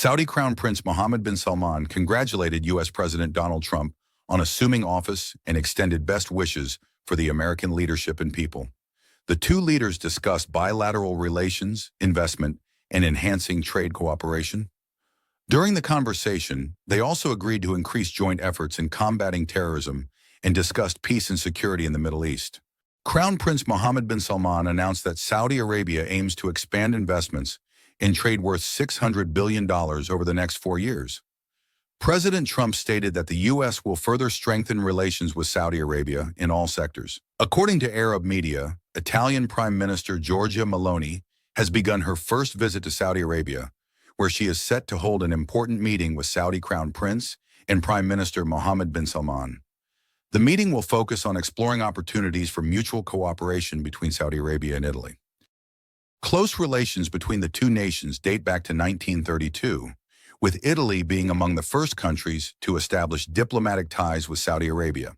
Saudi Crown Prince Mohammed bin Salman congratulated U.S. President Donald Trump on assuming office and extended best wishes for the American leadership and people. The two leaders discussed bilateral relations, investment, and enhancing trade cooperation. During the conversation, they also agreed to increase joint efforts in combating terrorism and discussed peace and security in the Middle East. Crown Prince Mohammed bin Salman announced that Saudi Arabia aims to expand investments in trade worth $600 billion over the next 4 years. President Trump stated that the U.S. will further strengthen relations with Saudi Arabia in all sectors. According to Arab media, Italian Prime Minister Giorgia Meloni has begun her first visit to Saudi Arabia, where she is set to hold an important meeting with Saudi Crown Prince and Prime Minister Mohammed bin Salman. The meeting will focus on exploring opportunities for mutual cooperation between Saudi Arabia and Italy. Close relations between the two nations date back to 1932, with Italy being among the first countries to establish diplomatic ties with Saudi Arabia.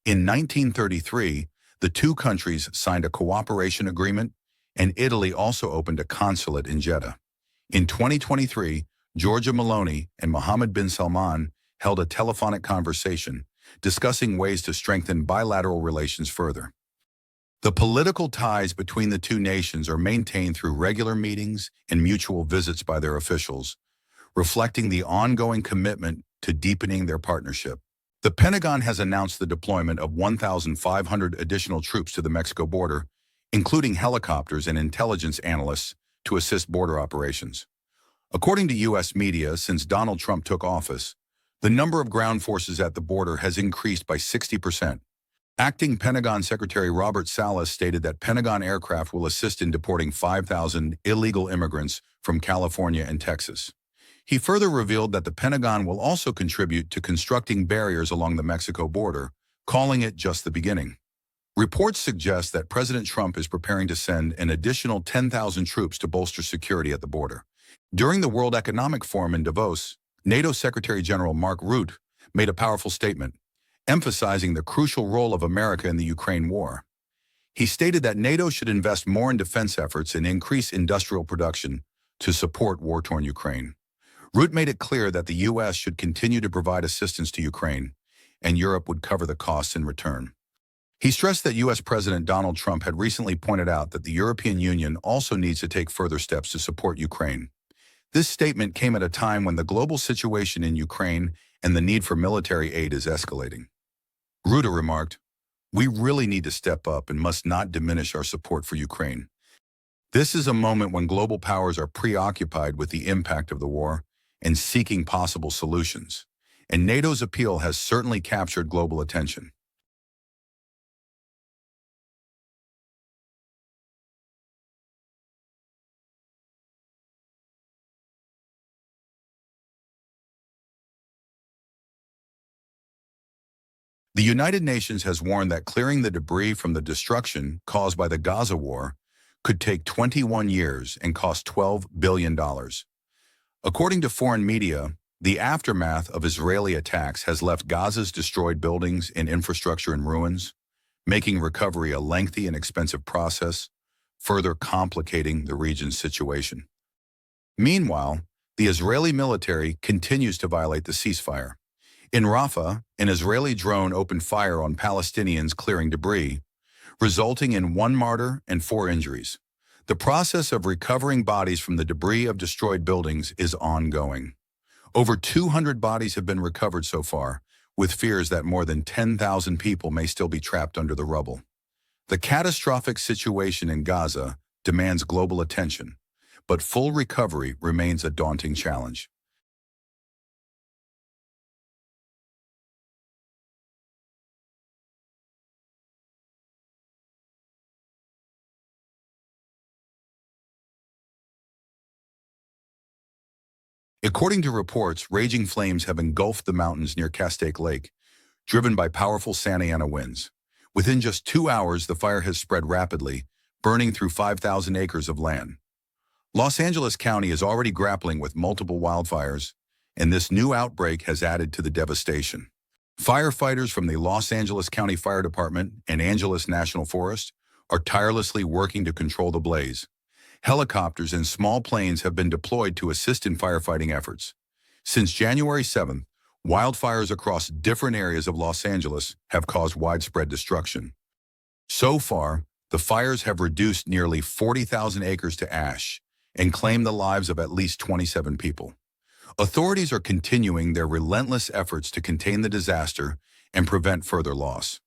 In 1933, the two countries signed a cooperation agreement, and Italy also opened a consulate in Jeddah. In 2023, Giorgia Meloni and Mohammed bin Salman held a telephonic conversation discussing ways to strengthen bilateral relations further. The political ties between the two nations are maintained through regular meetings and mutual visits by their officials, reflecting the ongoing commitment to deepening their partnership. The Pentagon has announced the deployment of 1,500 additional troops to the Mexico border, including helicopters and intelligence analysts to assist border operations. According to U.S. media, since Donald Trump took office, the number of ground forces at the border has increased by 60%. Acting Pentagon Secretary Robert Salas stated that Pentagon aircraft will assist in deporting 5,000 illegal immigrants from California and Texas. He further revealed that the Pentagon will also contribute to constructing barriers along the Mexico border, calling it just the beginning. Reports suggest that President Trump is preparing to send an additional 10,000 troops to bolster security at the border. During the World Economic Forum in Davos, NATO Secretary General Mark Rutte made a powerful statement, emphasizing the crucial role of America in the Ukraine war. He stated that NATO should invest more in defense efforts and increase industrial production to support war-torn Ukraine. Rutte made it clear that the U.S. should continue to provide assistance to Ukraine, and Europe would cover the costs in return. He stressed that U.S. President Donald Trump had recently pointed out that the European Union also needs to take further steps to support Ukraine. This statement came at a time when the global situation in Ukraine and the need for military aid is escalating. Rutte remarked, "We really need to step up and must not diminish our support for Ukraine. This is a moment when global powers are preoccupied with the impact of the war and seeking possible solutions, and NATO's appeal has certainly captured global attention." The United Nations has warned that clearing the debris from the destruction caused by the Gaza War could take 21 years and cost $12 billion. According to foreign media, the aftermath of Israeli attacks has left Gaza's destroyed buildings and infrastructure in ruins, making recovery a lengthy and expensive process, further complicating the region's situation. Meanwhile, the Israeli military continues to violate the ceasefire. In Rafah, an Israeli drone opened fire on Palestinians clearing debris, resulting in 1 martyr and 4 injuries. The process of recovering bodies from the debris of destroyed buildings is ongoing. Over 200 bodies have been recovered so far, with fears that more than 10,000 people may still be trapped under the rubble. The catastrophic situation in Gaza demands global attention, but full recovery remains a daunting challenge. According to reports, raging flames have engulfed the mountains near Castaic Lake, driven by powerful Santa Ana winds. Within just 2 hours, the fire has spread rapidly, burning through 5,000 acres of land. Los Angeles County is already grappling with multiple wildfires, and this new outbreak has added to the devastation. Firefighters from the Los Angeles County Fire Department and Angeles National Forest are tirelessly working to control the blaze. Helicopters and small planes have been deployed to assist in firefighting efforts. Since January 7th, wildfires across different areas of Los Angeles have caused widespread destruction. So far, the fires have reduced nearly 40,000 acres to ash and claimed the lives of at least 27 people. Authorities are continuing their relentless efforts to contain the disaster and prevent further loss.